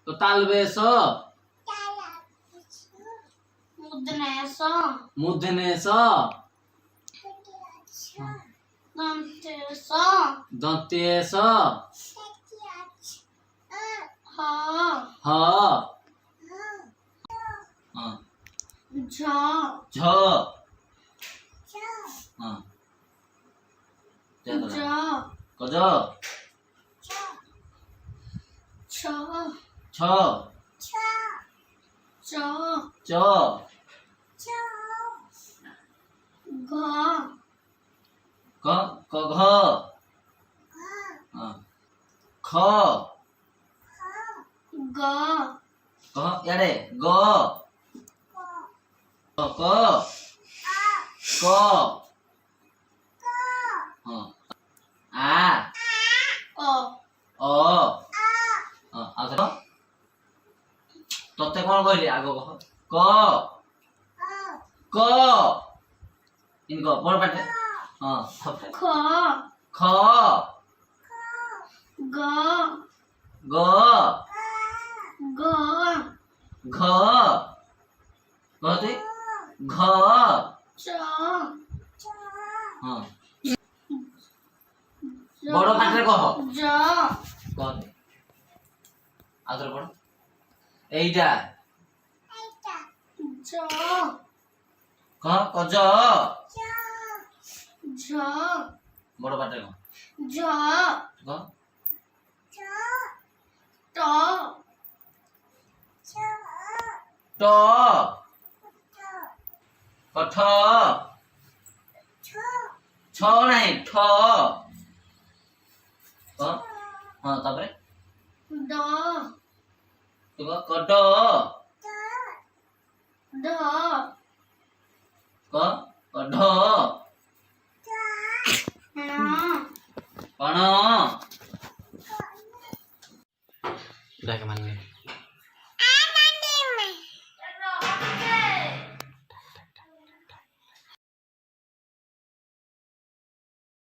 तो तालबे सो मुदने सो दंते सो ह झ कज छ च क घ ख यारे ग क आ तोते कौन कहली आग क क इनको बड़ पाटे हां ख ख ग ग घ कहते घ हां बड़ पाटे कह कहते आदर पड़ एइटा क कज बड़ पाटे कह ट कठ छ नहीं ठ हाँ तापरे तो कड कढ कण